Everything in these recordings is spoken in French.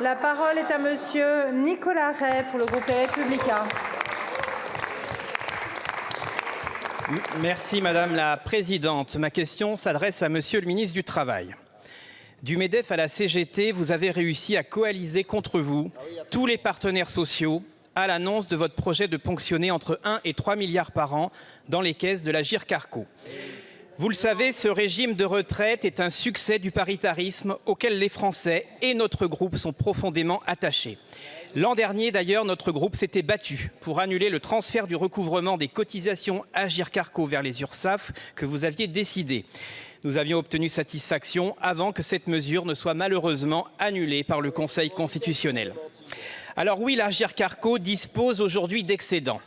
La parole est à monsieur Nicolas Ray pour le groupe Les Républicains. Merci Madame la Présidente. Ma question s'adresse à Monsieur le ministre du Travail. Du MEDEF à la CGT, vous avez réussi à coaliser contre vous tous les partenaires sociaux à l'annonce de votre projet de ponctionner entre 1 et 3 milliards par an dans les caisses de l'Agirc-Arrco. Vous le savez, ce régime de retraite est un succès du paritarisme auquel les Français et notre groupe sont profondément attachés. L'an dernier, d'ailleurs, notre groupe s'était battu pour annuler le transfert du recouvrement des cotisations Agirc-Arrco vers les URSSAF que vous aviez décidé. Nous avions obtenu satisfaction avant que cette mesure ne soit malheureusement annulée par le Conseil constitutionnel. Alors oui, l'Agirc-Arrco dispose aujourd'hui d'excédents.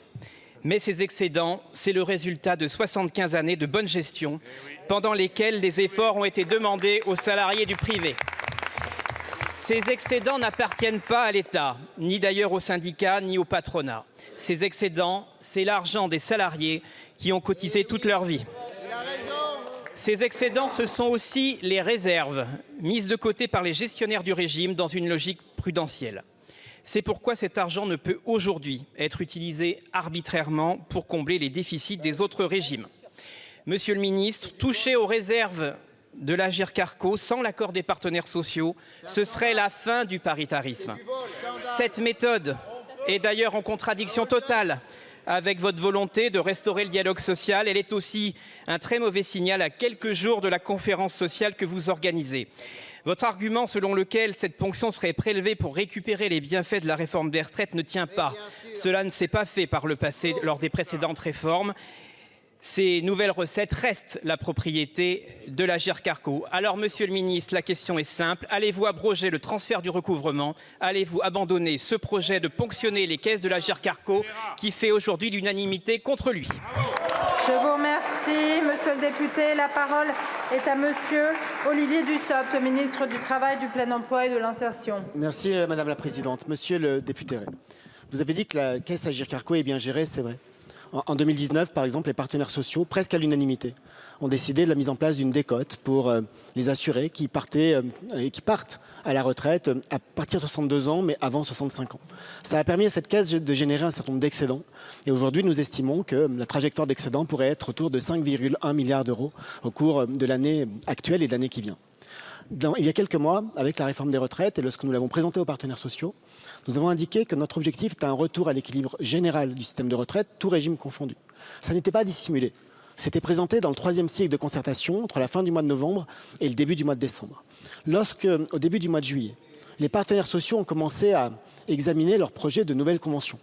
Mais ces excédents, c'est le résultat de 75 années de bonne gestion, pendant lesquelles des efforts ont été demandés aux salariés du privé. Ces excédents n'appartiennent pas à l'État, ni d'ailleurs aux syndicats, ni au patronat. Ces excédents, c'est l'argent des salariés qui ont cotisé toute leur vie. Ces excédents, ce sont aussi les réserves mises de côté par les gestionnaires du régime dans une logique prudentielle. C'est pourquoi cet argent ne peut aujourd'hui être utilisé arbitrairement pour combler les déficits des autres régimes. Monsieur le ministre, toucher aux réserves de l'Agirc-Arrco sans l'accord des partenaires sociaux, ce serait la fin du paritarisme. Cette méthode est d'ailleurs en contradiction totale avec votre volonté de restaurer le dialogue social. Elle est aussi un très mauvais signal à quelques jours de la conférence sociale que vous organisez. Votre argument selon lequel cette ponction serait prélevée pour récupérer les bienfaits de la réforme des retraites ne tient pas. Cela ne s'est pas fait par le passé lors des précédentes réformes. Ces nouvelles recettes restent la propriété de l'Agirc-Arrco. Alors, monsieur le ministre, la question est simple. Allez-vous abroger le transfert du recouvrement? Allez-vous abandonner ce projet de ponctionner les caisses de l'Agirc-Arrco qui fait aujourd'hui l'unanimité contre lui? Je vous remercie, monsieur le député. La parole est à monsieur Olivier Dussopt, ministre du Travail, du Plein Emploi et de l'Insertion. Merci madame la présidente. Monsieur le député Ray, vous avez dit que la caisse Agirc-Arrco est bien gérée, c'est vrai. En 2019, par exemple, les partenaires sociaux, presque à l'unanimité, ont décidé de la mise en place d'une décote pour les assurés qui partent à la retraite à partir de 62 ans, mais avant 65 ans. Ça a permis à cette caisse de générer un certain nombre d'excédents. Et aujourd'hui, nous estimons que la trajectoire d'excédent pourrait être autour de 5,1 milliards d'euros au cours de l'année actuelle et de l'année qui vient. Il y a quelques mois, avec la réforme des retraites et lorsque nous l'avons présentée aux partenaires sociaux, nous avons indiqué que notre objectif était un retour à l'équilibre général du système de retraite, tout régime confondu. Ça n'était pas dissimulé. C'était présenté dans le 3e cycle de concertation entre la fin du mois de novembre et le début du mois de décembre. Lorsque, au début du mois de juillet, les partenaires sociaux ont commencé à examiner leur projet de nouvelle convention,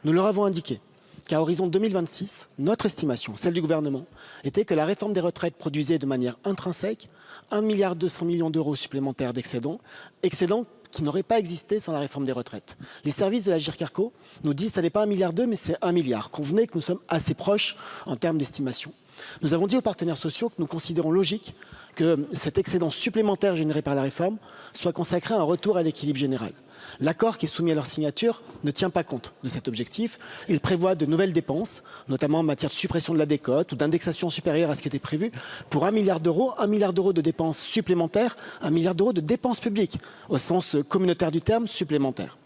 nous leur avons indiqué qu'à horizon 2026, notre estimation, celle du gouvernement, était que la réforme des retraites produisait de manière intrinsèque 1,2 milliard d'euros supplémentaires d'excédents, excédents qui n'auraient pas existé sans la réforme des retraites. Les services de l'Agirc-Arrco nous disent que ce n'est pas 1,2 milliard, mais c'est 1 milliard. Convenez que nous sommes assez proches en termes d'estimation. Nous avons dit aux partenaires sociaux que nous considérons logique que cet excédent supplémentaire généré par la réforme soit consacré à un retour à l'équilibre général. L'accord qui est soumis à leur signature ne tient pas compte de cet objectif. Il prévoit de nouvelles dépenses, notamment en matière de suppression de la décote ou d'indexation supérieure à ce qui était prévu, pour 1 milliard d'euros, 1 milliard d'euros de dépenses supplémentaires, 1 milliard d'euros de dépenses publiques, au sens communautaire du terme, supplémentaires.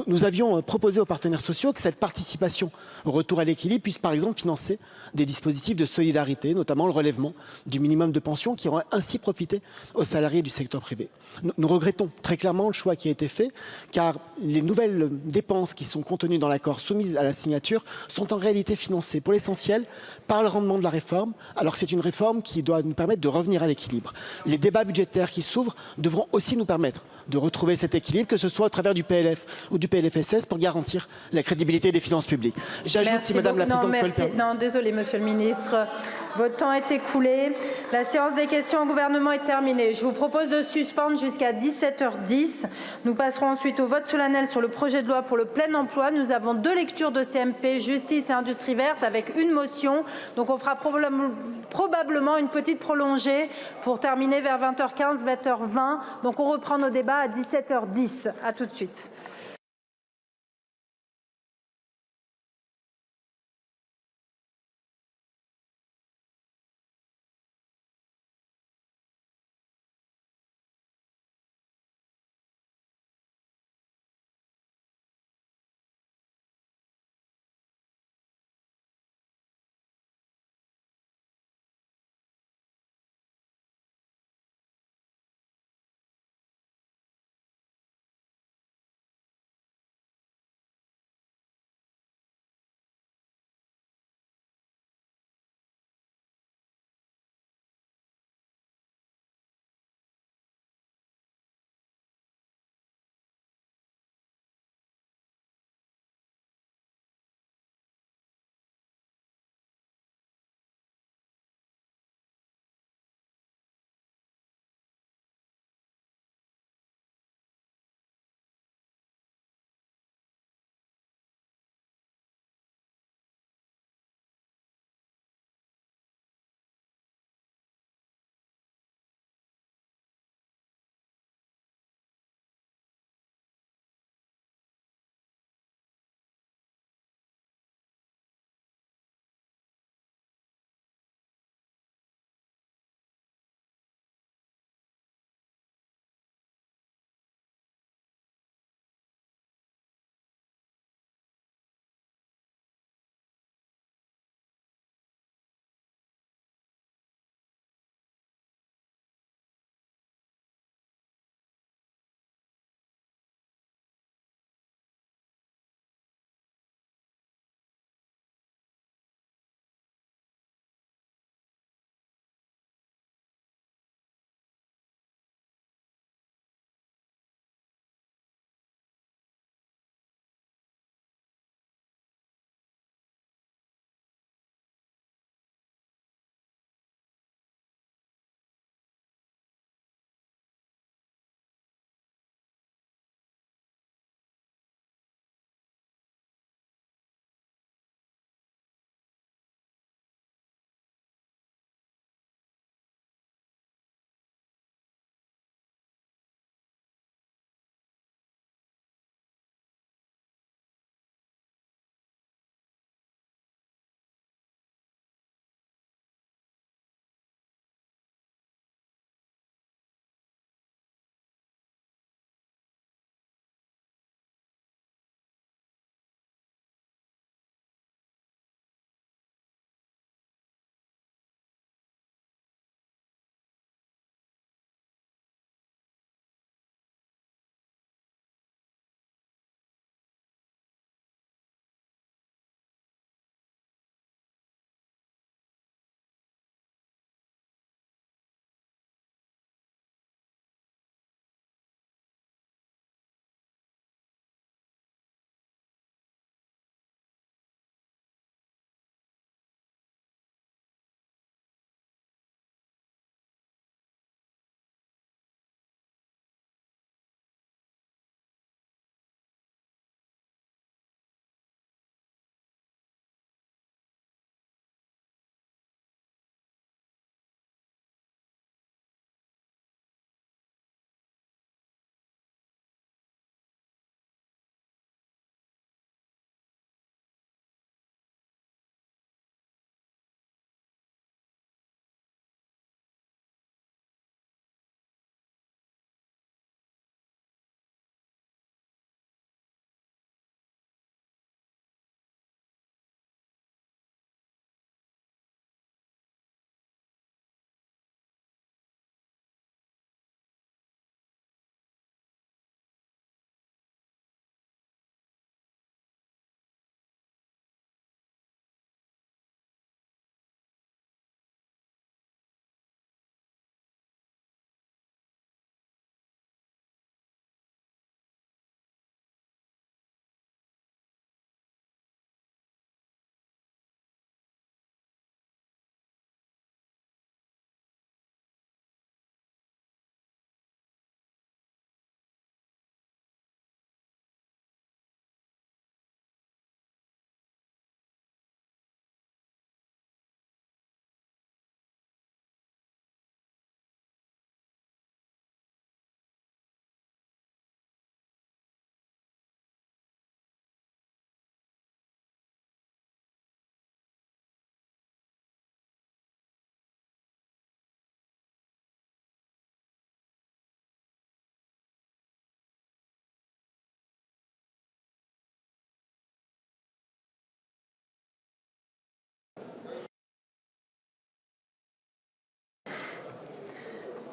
Nous avions proposé aux partenaires sociaux que cette participation au retour à l'équilibre puisse par exemple financer des dispositifs de solidarité, notamment le relèvement du minimum de pension qui aurait ainsi profité aux salariés du secteur privé. Nous regrettons très clairement le choix qui a été fait car les nouvelles dépenses qui sont contenues dans l'accord soumises à la signature sont en réalité financées pour l'essentiel par le rendement de la réforme alors que c'est une réforme qui doit nous permettre de revenir à l'équilibre. Les débats budgétaires qui s'ouvrent devront aussi nous permettre de retrouver cet équilibre, que ce soit au travers du PLF ou du PLFSS pour garantir la crédibilité des finances publiques. J'ajoute, si Madame la Présidente... Non, désolé Monsieur le Ministre, votre temps est écoulé. La séance des questions au gouvernement est terminée. Je vous propose de suspendre jusqu'à 17h10. Nous passerons ensuite au vote solennel sur le projet de loi pour le plein emploi. Nous avons 2 lectures de CMP, justice et industrie verte, avec une motion. Donc on fera probablement une petite prolongée pour terminer vers 20h15, 20h20. Donc on reprend nos débats à 17h10. À tout de suite.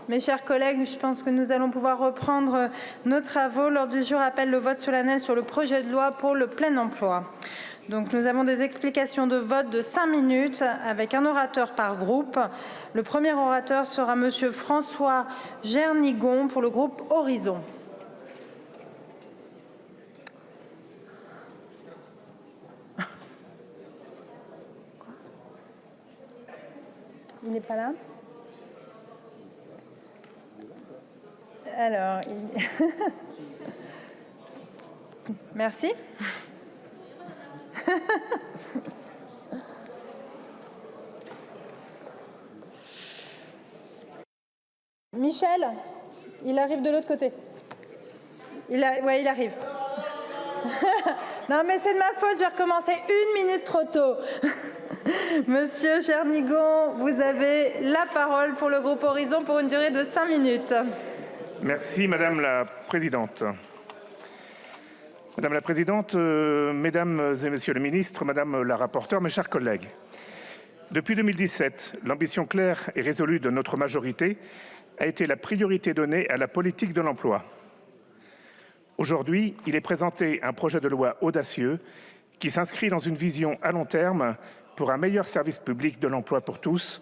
Mes chers collègues, je pense que nous allons pouvoir reprendre nos travaux. L'ordre du jour appelle le vote solennel sur le projet de loi pour le plein emploi. Donc, nous avons des explications de vote de 5 minutes avec un orateur par groupe. Le premier orateur sera Monsieur François Gernigon pour le groupe Horizon. Il n'est pas là ? Alors, merci. Michel, il arrive de l'autre côté. Il arrive. Non, mais c'est de ma faute, j'ai recommencé 1 minute trop tôt. Monsieur Gernigon, vous avez la parole pour le groupe Horizon pour une durée de 5 minutes. Merci Madame la Présidente. Madame la Présidente, Mesdames et Messieurs les ministres, Madame la rapporteure, mes chers collègues. Depuis 2017, l'ambition claire et résolue de notre majorité a été la priorité donnée à la politique de l'emploi. Aujourd'hui, il est présenté un projet de loi audacieux qui s'inscrit dans une vision à long terme pour un meilleur service public de l'emploi pour tous,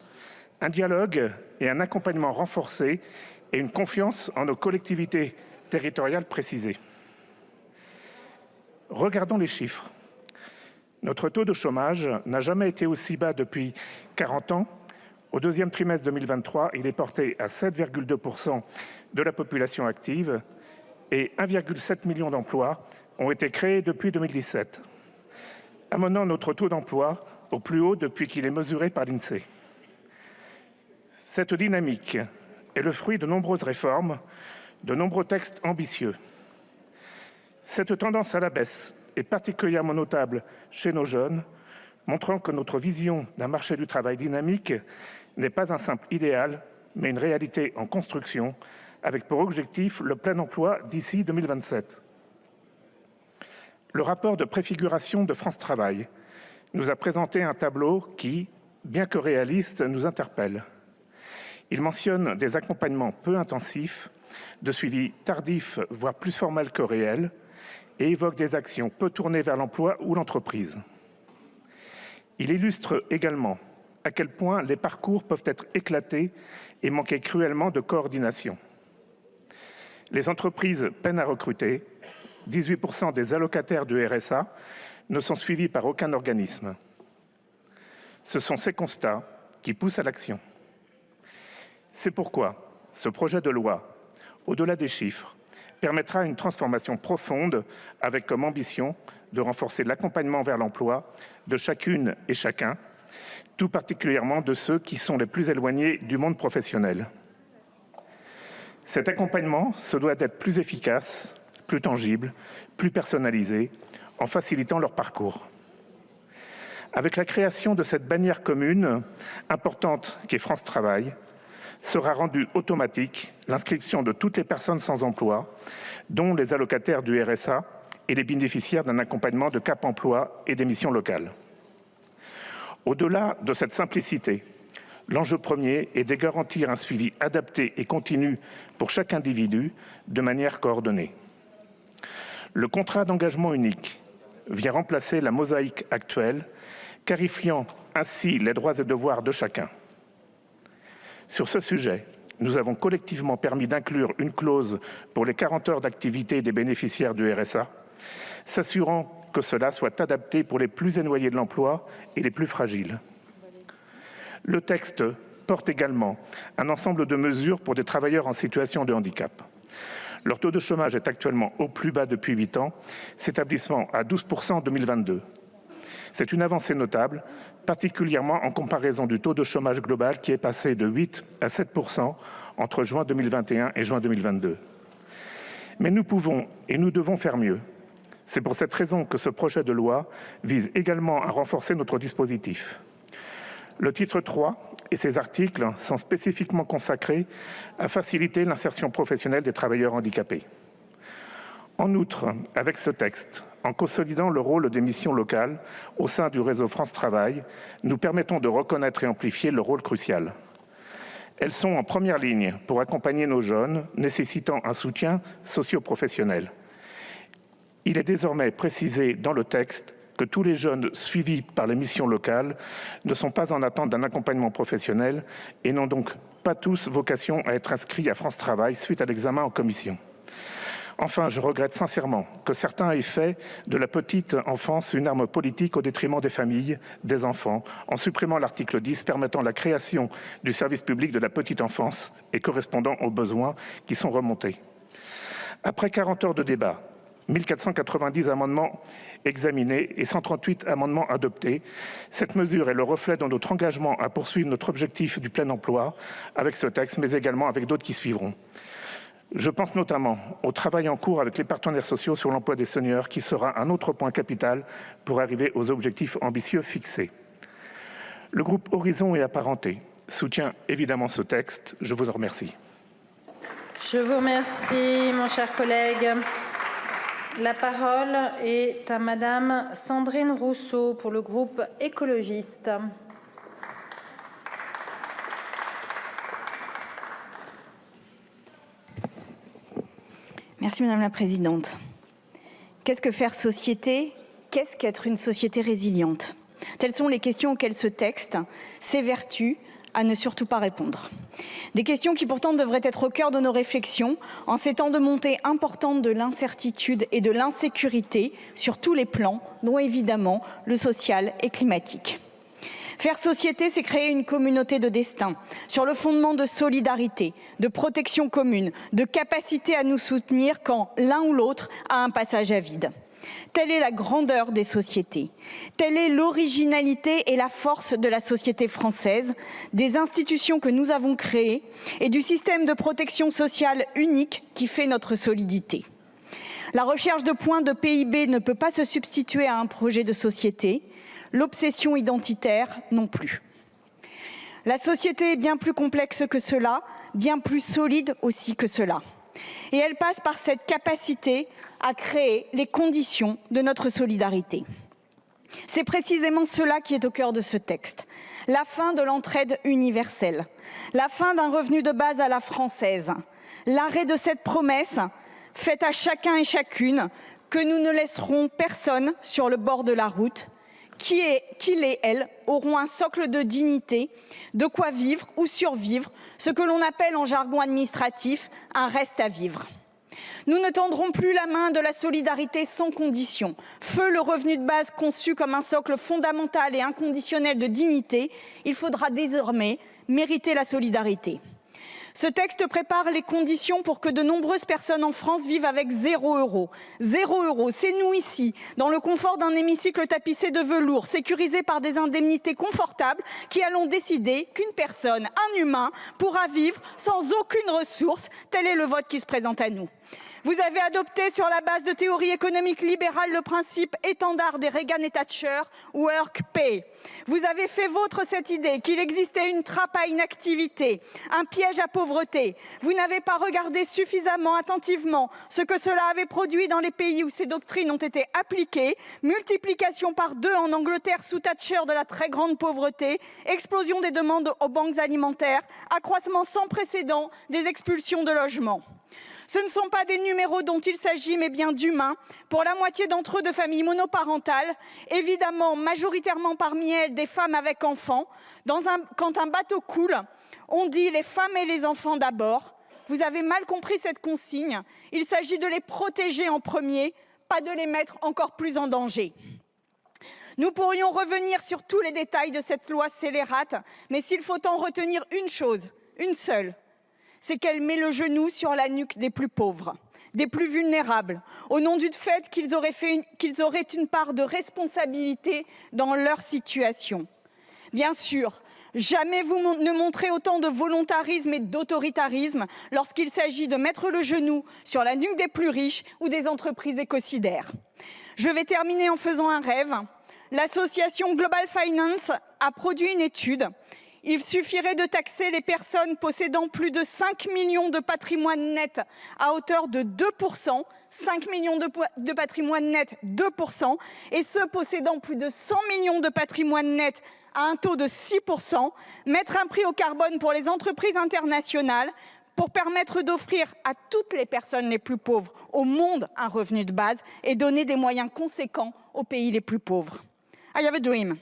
un dialogue et un accompagnement renforcés et une confiance en nos collectivités territoriales précisées. Regardons les chiffres. Notre taux de chômage n'a jamais été aussi bas depuis 40 ans. Au deuxième trimestre 2023, il est porté à 7,2% de la population active et 1,7 million d'emplois ont été créés depuis 2017, amenant notre taux d'emploi au plus haut depuis qu'il est mesuré par l'INSEE. Cette dynamique est le fruit de nombreuses réformes, de nombreux textes ambitieux. Cette tendance à la baisse est particulièrement notable chez nos jeunes, montrant que notre vision d'un marché du travail dynamique n'est pas un simple idéal, mais une réalité en construction, avec pour objectif le plein emploi d'ici 2027. Le rapport de préfiguration de France Travail nous a présenté un tableau qui, bien que réaliste, nous interpelle. Il mentionne des accompagnements peu intensifs, de suivi tardif, voire plus formel que réel, et évoque des actions peu tournées vers l'emploi ou l'entreprise. Il illustre également à quel point les parcours peuvent être éclatés et manquer cruellement de coordination. Les entreprises peinent à recruter. 18% des allocataires du RSA ne sont suivis par aucun organisme. Ce sont ces constats qui poussent à l'action. C'est pourquoi ce projet de loi, au-delà des chiffres, permettra une transformation profonde avec comme ambition de renforcer l'accompagnement vers l'emploi de chacune et chacun, tout particulièrement de ceux qui sont les plus éloignés du monde professionnel. Cet accompagnement se doit d'être plus efficace, plus tangible, plus personnalisé, en facilitant leur parcours. Avec la création de cette bannière commune importante qu'est France Travail, sera rendue automatique l'inscription de toutes les personnes sans emploi, dont les allocataires du RSA et les bénéficiaires d'un accompagnement de Cap Emploi et des missions locales. Au-delà de cette simplicité, l'enjeu premier est de garantir un suivi adapté et continu pour chaque individu de manière coordonnée. Le contrat d'engagement unique vient remplacer la mosaïque actuelle, clarifiant ainsi les droits et devoirs de chacun. Sur ce sujet, nous avons collectivement permis d'inclure une clause pour les 40 heures d'activité des bénéficiaires du RSA, s'assurant que cela soit adapté pour les plus éloignés de l'emploi et les plus fragiles. Le texte porte également un ensemble de mesures pour des travailleurs en situation de handicap. Leur taux de chômage est actuellement au plus bas depuis 8 ans, s'établissant à 12% en 2022. C'est une avancée notable, particulièrement en comparaison du taux de chômage global qui est passé de 8 à 7% entre juin 2021 et juin 2022. Mais nous pouvons et nous devons faire mieux. C'est pour cette raison que ce projet de loi vise également à renforcer notre dispositif. Le titre 3 et ses articles sont spécifiquement consacrés à faciliter l'insertion professionnelle des travailleurs handicapés. En outre, avec ce texte, en consolidant le rôle des missions locales au sein du réseau France Travail, nous permettons de reconnaître et amplifier le rôle crucial. Elles sont en première ligne pour accompagner nos jeunes nécessitant un soutien socio-professionnel. Il est désormais précisé dans le texte que tous les jeunes suivis par les missions locales ne sont pas en attente d'un accompagnement professionnel et n'ont donc pas tous vocation à être inscrits à France Travail suite à l'examen en commission. Enfin, je regrette sincèrement que certains aient fait de la petite enfance une arme politique au détriment des familles, des enfants, en supprimant l'article 10 permettant la création du service public de la petite enfance et correspondant aux besoins qui sont remontés. Après 40 heures de débat, 1490 amendements examinés et 138 amendements adoptés, cette mesure est le reflet de notre engagement à poursuivre notre objectif du plein emploi avec ce texte, mais également avec d'autres qui suivront. Je pense notamment au travail en cours avec les partenaires sociaux sur l'emploi des seniors, qui sera un autre point capital pour arriver aux objectifs ambitieux fixés. Le groupe Horizon et Apparentés soutient évidemment ce texte. Je vous en remercie. Je vous remercie, mon cher collègue. La parole est à Madame Sandrine Rousseau pour le groupe écologiste. Merci Madame la Présidente. Qu'est-ce que faire société? Qu'est-ce qu'être une société résiliente? Telles sont les questions auxquelles ce texte s'évertue à ne surtout pas répondre. Des questions qui pourtant devraient être au cœur de nos réflexions en ces temps de montée importante de l'incertitude et de l'insécurité sur tous les plans, dont évidemment le social et climatique. Faire société, c'est créer une communauté de destin, sur le fondement de solidarité, de protection commune, de capacité à nous soutenir quand l'un ou l'autre a un passage à vide. Telle est la grandeur des sociétés. Telle est l'originalité et la force de la société française, des institutions que nous avons créées et du système de protection sociale unique qui fait notre solidité. La recherche de points de PIB ne peut pas se substituer à un projet de société. L'obsession identitaire non plus. La société est bien plus complexe que cela, bien plus solide aussi que cela. Et elle passe par cette capacité à créer les conditions de notre solidarité. C'est précisément cela qui est au cœur de ce texte. La fin de l'entraide universelle, la fin d'un revenu de base à la française, l'arrêt de cette promesse faite à chacun et chacune que nous ne laisserons personne sur le bord de la route, qu'ils et elles auront un socle de dignité, de quoi vivre ou survivre, ce que l'on appelle en jargon administratif un reste à vivre. Nous ne tendrons plus la main de la solidarité sans condition. Feu le revenu de base conçu comme un socle fondamental et inconditionnel de dignité, il faudra désormais mériter la solidarité. Ce texte prépare les conditions pour que de nombreuses personnes en France vivent avec 0 €. 0 €, c'est nous ici, dans le confort d'un hémicycle tapissé de velours, sécurisé par des indemnités confortables, qui allons décider qu'une personne, un humain, pourra vivre sans aucune ressource. Tel est le vote qui se présente à nous. Vous avez adopté sur la base de théories économiques libérales le principe étendard des Reagan et Thatcher, work pay. Vous avez fait vôtre cette idée qu'il existait une trappe à inactivité, un piège à pauvreté. Vous n'avez pas regardé suffisamment attentivement ce que cela avait produit dans les pays où ces doctrines ont été appliquées. Multiplication par 2 en Angleterre sous Thatcher de la très grande pauvreté, explosion des demandes aux banques alimentaires, accroissement sans précédent des expulsions de logements. Ce ne sont pas des numéros dont il s'agit, mais bien d'humains, pour la moitié d'entre eux de familles monoparentales, évidemment majoritairement parmi elles des femmes avec enfants. Quand un bateau coule, on dit les femmes et les enfants d'abord. Vous avez mal compris cette consigne. Il s'agit de les protéger en premier, pas de les mettre encore plus en danger. Nous pourrions revenir sur tous les détails de cette loi scélérate, mais s'il faut en retenir une chose, une seule, c'est qu'elle met le genou sur la nuque des plus pauvres, des plus vulnérables, au nom du fait qu'ils auraient une part de responsabilité dans leur situation. Bien sûr, jamais vous ne montrez autant de volontarisme et d'autoritarisme lorsqu'il s'agit de mettre le genou sur la nuque des plus riches ou des entreprises écocidaires. Je vais terminer en faisant un rêve. L'association Global Finance a produit une étude. Il suffirait de taxer les personnes possédant plus de 5 millions de patrimoine net à hauteur de 2%, 5 millions de patrimoine net, 2%, et ceux possédant plus de 100 millions de patrimoine net à un taux de 6%, mettre un prix au carbone pour les entreprises internationales, pour permettre d'offrir à toutes les personnes les plus pauvres au monde un revenu de base et donner des moyens conséquents aux pays les plus pauvres. I have a dream.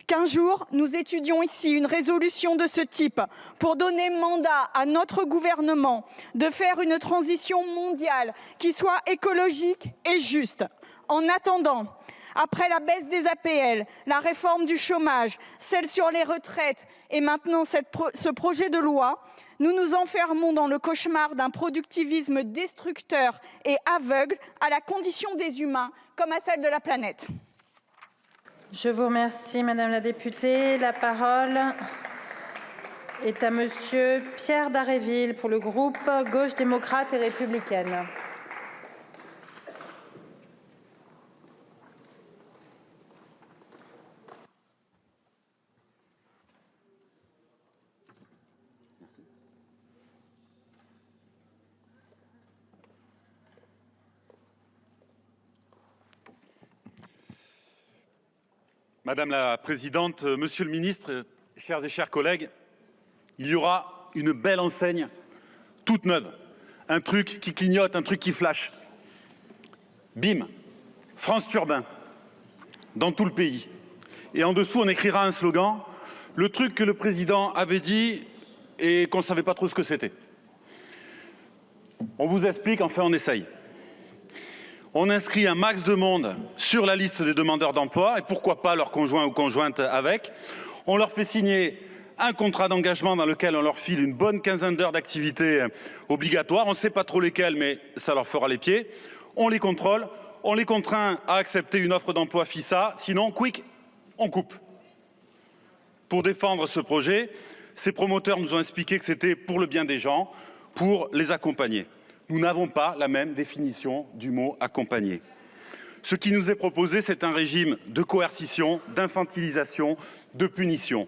Qu'un jour, nous étudions ici une résolution de ce type pour donner mandat à notre gouvernement de faire une transition mondiale qui soit écologique et juste. En attendant, après la baisse des APL, la réforme du chômage, celle sur les retraites et maintenant ce projet de loi, nous nous enfermons dans le cauchemar d'un productivisme destructeur et aveugle à la condition des humains comme à celle de la planète. Je vous remercie, Madame la députée. La parole est à Monsieur Pierre Dharréville pour le groupe Gauche démocrate et républicaine. Madame la Présidente, Monsieur le Ministre, chers et chers collègues, il y aura une belle enseigne toute neuve, un truc qui clignote, un truc qui flash. Bim, France Turbin, dans tout le pays. Et en dessous, on écrira un slogan, le truc que le Président avait dit et qu'on ne savait pas trop ce que c'était. On vous explique, enfin on essaye. On inscrit un max de monde sur la liste des demandeurs d'emploi et pourquoi pas leurs conjoints ou conjointes avec. On leur fait signer un contrat d'engagement dans lequel on leur file une bonne quinzaine d'heures d'activité obligatoire. On ne sait pas trop lesquelles, mais ça leur fera les pieds. On les contrôle, on les contraint à accepter une offre d'emploi FISA, sinon, quick, on coupe. Pour défendre ce projet, ces promoteurs nous ont expliqué que c'était pour le bien des gens, pour les accompagner. Nous n'avons pas la même définition du mot « accompagner ». Ce qui nous est proposé, c'est un régime de coercition, d'infantilisation, de punition.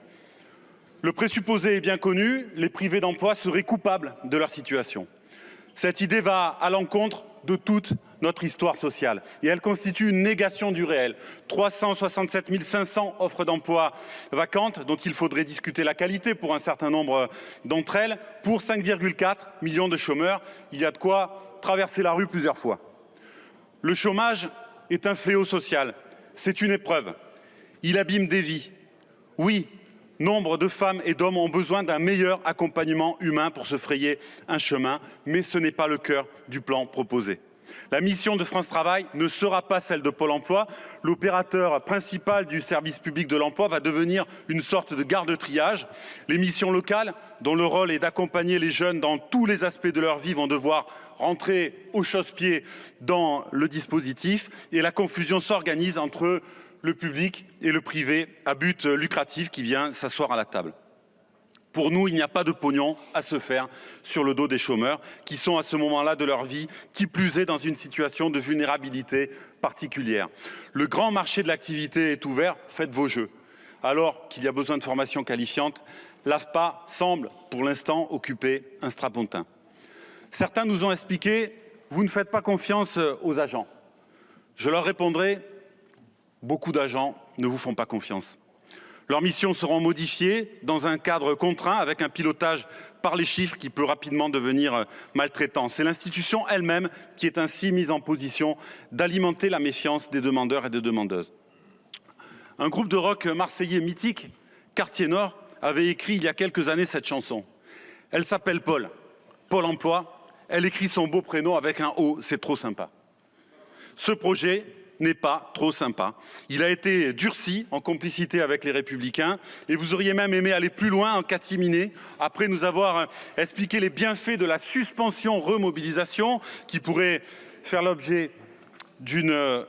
Le présupposé est bien connu, les privés d'emploi seraient coupables de leur situation. Cette idée va à l'encontre de toute notre histoire sociale et elle constitue une négation du réel. 367 500 offres d'emploi vacantes dont il faudrait discuter la qualité pour un certain nombre d'entre elles. Pour 5,4 millions de chômeurs, il y a de quoi traverser la rue plusieurs fois. Le chômage est un fléau social, c'est une épreuve. Il abîme des vies. Oui, nombre de femmes et d'hommes ont besoin d'un meilleur accompagnement humain pour se frayer un chemin, mais ce n'est pas le cœur du plan proposé. La mission de France Travail ne sera pas celle de Pôle emploi. L'opérateur principal du service public de l'emploi va devenir une sorte de gare de triage. Les missions locales, dont le rôle est d'accompagner les jeunes dans tous les aspects de leur vie, vont devoir rentrer au chausse-pied dans le dispositif et la confusion s'organise entre le public et le privé à but lucratif qui vient s'asseoir à la table. Pour nous, il n'y a pas de pognon à se faire sur le dos des chômeurs qui sont à ce moment-là de leur vie, qui plus est dans une situation de vulnérabilité particulière. Le grand marché de l'activité est ouvert, faites vos jeux. Alors qu'il y a besoin de formation qualifiante, l'AFPA semble pour l'instant occuper un strapontin. Certains nous ont expliqué, vous ne faites pas confiance aux agents. Je leur répondrai, beaucoup d'agents ne vous font pas confiance. Leurs missions seront modifiées dans un cadre contraint avec un pilotage par les chiffres qui peut rapidement devenir maltraitant. C'est l'institution elle-même qui est ainsi mise en position d'alimenter la méfiance des demandeurs et des demandeuses. Un groupe de rock marseillais mythique, Quartier Nord, avait écrit il y a quelques années cette chanson. Elle s'appelle Paul, Pôle emploi. Elle écrit son beau prénom avec un O, c'est trop sympa. Ce projet n'est pas trop sympa. Il a été durci en complicité avec les Républicains et vous auriez même aimé aller plus loin en catiminer après nous avoir expliqué les bienfaits de la suspension remobilisation qui pourrait faire l'objet d'une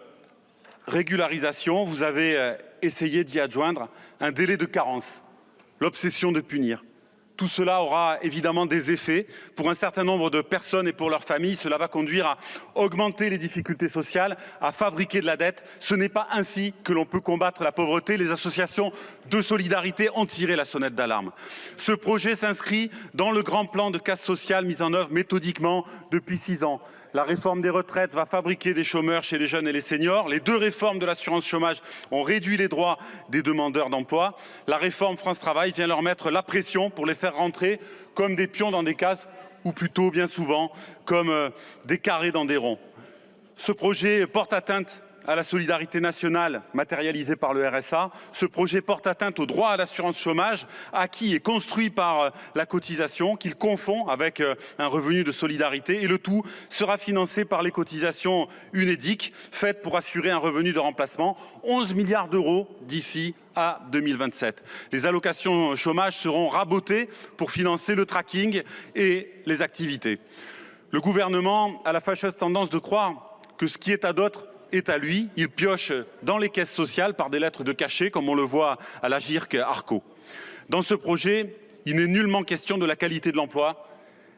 régularisation. Vous avez essayé d'y adjoindre un délai de carence, l'obsession de punir. Tout cela aura évidemment des effets pour un certain nombre de personnes et pour leurs familles. Cela va conduire à augmenter les difficultés sociales, à fabriquer de la dette. Ce n'est pas ainsi que l'on peut combattre la pauvreté. Les associations de solidarité ont tiré la sonnette d'alarme. Ce projet s'inscrit dans le grand plan de casse sociale mis en œuvre méthodiquement depuis 6 ans. La réforme des retraites va fabriquer des chômeurs chez les jeunes et les seniors. Les 2 réformes de l'assurance chômage ont réduit les droits des demandeurs d'emploi. La réforme France Travail vient leur mettre la pression pour les faire rentrer comme des pions dans des cases, ou plutôt bien souvent comme des carrés dans des ronds. Ce projet porte atteinte à la solidarité nationale matérialisée par le RSA. Ce projet porte atteinte au droit à l'assurance chômage, acquis et construit par la cotisation, qu'il confond avec un revenu de solidarité. Et le tout sera financé par les cotisations UNEDIC, faites pour assurer un revenu de remplacement, 11 milliards d'euros d'ici à 2027. Les allocations chômage seront rabotées pour financer le tracking et les activités. Le gouvernement a la fâcheuse tendance de croire que ce qui est à d'autres est à lui. Il pioche dans les caisses sociales par des lettres de cachet, comme on le voit à la GIRC Arco. Dans ce projet, il n'est nullement question de la qualité de l'emploi,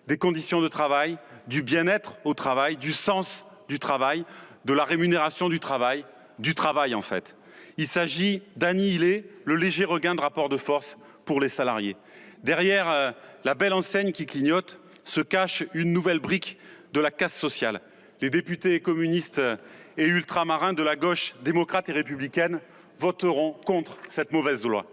des conditions de travail, du bien-être au travail, du sens du travail, de la rémunération du travail en fait. Il s'agit d'annihiler le léger regain de rapport de force pour les salariés. Derrière la belle enseigne qui clignote se cache une nouvelle brique de la casse sociale. Les députés communistes et ultramarins de la gauche démocrate et républicaine voteront contre cette mauvaise loi.